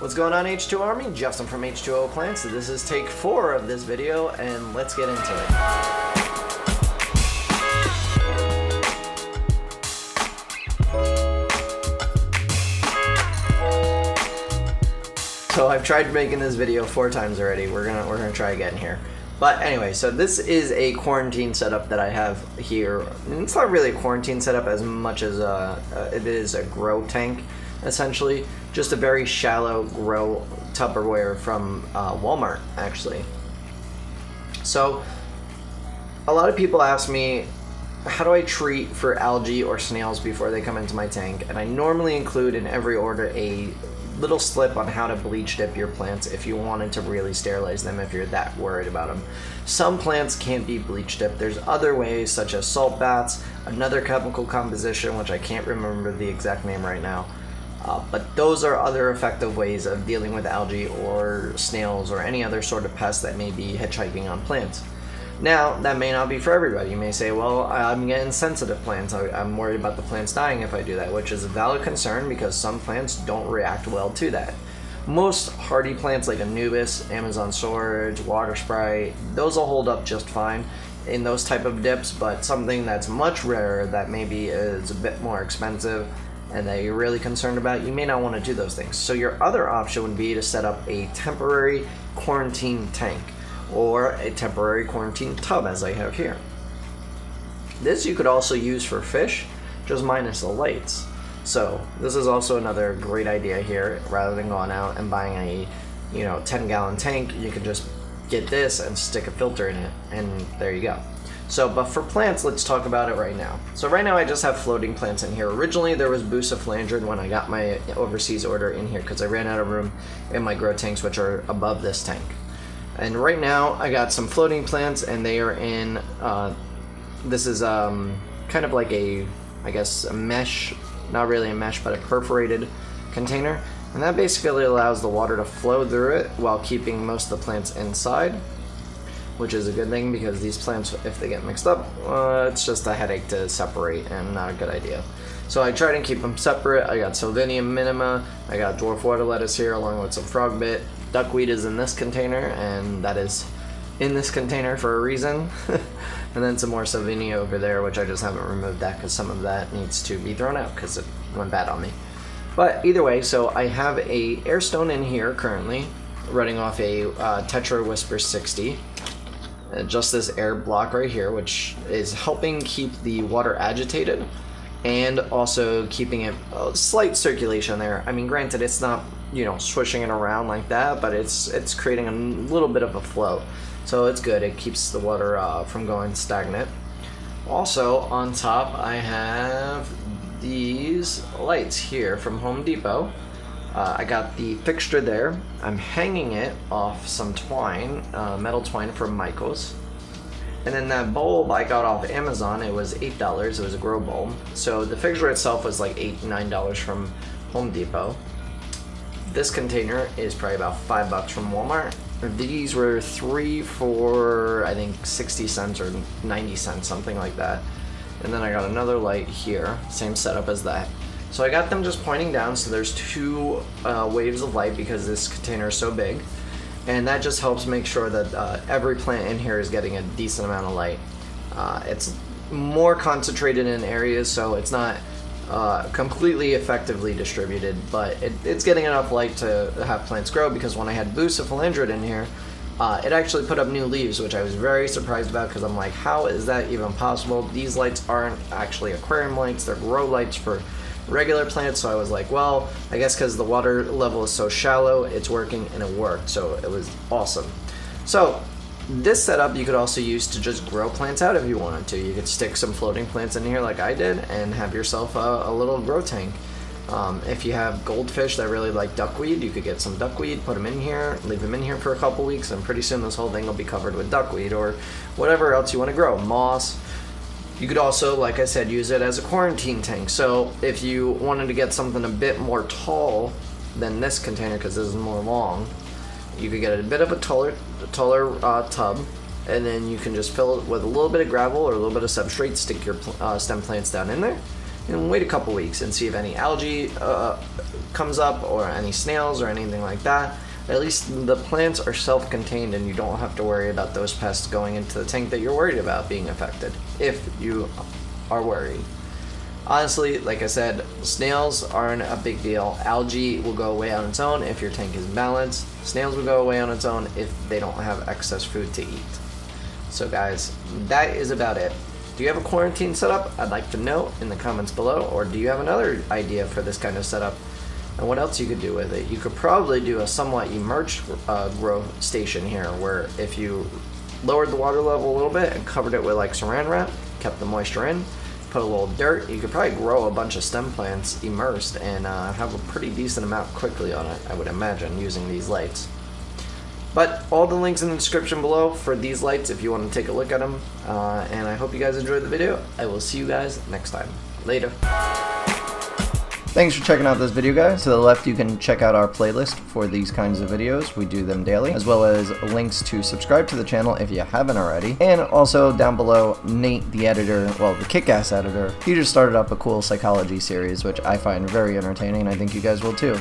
What's going on, H2O Army? Justin from H2O Plants. This is take 4 of this video, and let's get into it. So I've tried making this video 4 times already. We're gonna try again here. But anyway, so this is a quarantine setup that I have here. And it's not really a quarantine setup as much as it is a grow tank, essentially. Just a very shallow grow Tupperware from Walmart, actually. So a lot of people ask me, how do I treat for algae or snails before they come into my tank? And I normally include in every order a little slip on how to bleach dip your plants if you wanted to really sterilize them, if you're that worried about them. Some plants can't be bleach dipped. There's other ways, such as salt baths, another chemical composition, which I can't remember the exact name right now. But those are other effective ways of dealing with algae or snails or any other sort of pest that may be hitchhiking on plants. Now, that may not be for everybody. You may say, well, I'm getting sensitive plants. I'm worried about the plants dying if I do that, which is a valid concern because some plants don't react well to that. Most hardy plants like Anubis, Amazon Swords, Water Sprite, those will hold up just fine in those type of dips, but something that's much rarer that maybe is a bit more expensive and that you're really concerned about, you may not want to do those things. So your other option would be to set up a temporary quarantine tank or a temporary quarantine tub, as I have here. This you could also use for fish, just minus the lights. So this is also another great idea here. Rather than going out and buying a 10-gallon tank, you can just get this and stick a filter in it, and there you go. So, but for plants, let's talk about it right now. So right now I just have floating plants in here. Originally there was Bucephalandrid when I got my overseas order in here because I ran out of room in my grow tanks, which are above this tank. And right now I got some floating plants, and they are in, this is kind of like a mesh, not really a mesh, but a perforated container. And that basically allows the water to flow through it while keeping most of the plants inside, which is a good thing because these plants, if they get mixed up, it's just a headache to separate and not a good idea. So I try to keep them separate. I got Sylvanium minima, I got dwarf water lettuce here along with some frog bit. Duckweed is in this container, and that is in this container for a reason. And then some more Sylvania over there, which I just haven't removed that because some of that needs to be thrown out because it went bad on me. But either way, so I have a airstone in here currently, running off a Tetra Whisper 60. Just this air block right here, which is helping keep the water agitated and also keeping it a slight circulation there. I mean, granted, it's not, swishing it around like that, but it's creating a little bit of a flow. So it's good. It keeps the water from going stagnant. Also, on top, I have these lights here from Home Depot. I got the fixture there. I'm hanging it off some twine, metal twine from Michaels. And then that bulb I got off Amazon, it was $8. It was a grow bulb. So the fixture itself was like $8, $9 from Home Depot. This container is probably about $5 from Walmart. These were 3 for, I think, 60 cents or 90 cents, something like that. And then I got another light here, same setup as that. So I got them just pointing down, so there's 2 waves of light because this container is so big. And that just helps make sure that every plant in here is getting a decent amount of light. It's more concentrated in areas, so it's not completely effectively distributed, but it's getting enough light to have plants grow, because when I had Bucephalandrid in here, it actually put up new leaves, which I was very surprised about because I'm like, how is that even possible? These lights aren't actually aquarium lights, they're grow lights for regular plants. So I was like, well, I guess because the water level is so shallow, it's working, and it worked. So it was awesome. So this setup you could also use to just grow plants out if you wanted to. You could stick some floating plants in here like I did and have yourself a little grow tank. If you have goldfish that really like duckweed, you could get some duckweed, put them in here, leave them in here for a couple weeks, and pretty soon this whole thing will be covered with duckweed or whatever else you want to grow, moss. You could also, like I said, use it as a quarantine tank. So if you wanted to get something a bit more tall than this container, because this is more long, you could get a bit of a taller tub, and then you can just fill it with a little bit of gravel or a little bit of substrate, stick your stem plants down in there, and wait a couple weeks and see if any algae comes up or any snails or anything like that. At least the plants are self-contained and you don't have to worry about those pests going into the tank that you're worried about being affected, if you are worried. Honestly, like I said, snails aren't a big deal. Algae will go away on its own if your tank is balanced. Snails will go away on its own if they don't have excess food to eat. So guys, that is about it. Do you have a quarantine setup? I'd like to know in the comments below, or do you have another idea for this kind of setup? And what else you could do with it? You could probably do a somewhat emerged grow station here, where if you lowered the water level a little bit and covered it with like saran wrap, kept the moisture in, put a little dirt, you could probably grow a bunch of stem plants immersed and have a pretty decent amount quickly on it, I would imagine, using these lights. But all the links in the description below for these lights if you want to take a look at them. And I hope you guys enjoyed the video. I will see you guys next time. Later. Thanks for checking out this video, guys. To the left, you can check out our playlist for these kinds of videos. We do them daily, as well as links to subscribe to the channel if you haven't already. And also down below, Nate, the editor, well, the kick-ass editor, he just started up a cool psychology series, which I find very entertaining, and I think you guys will too.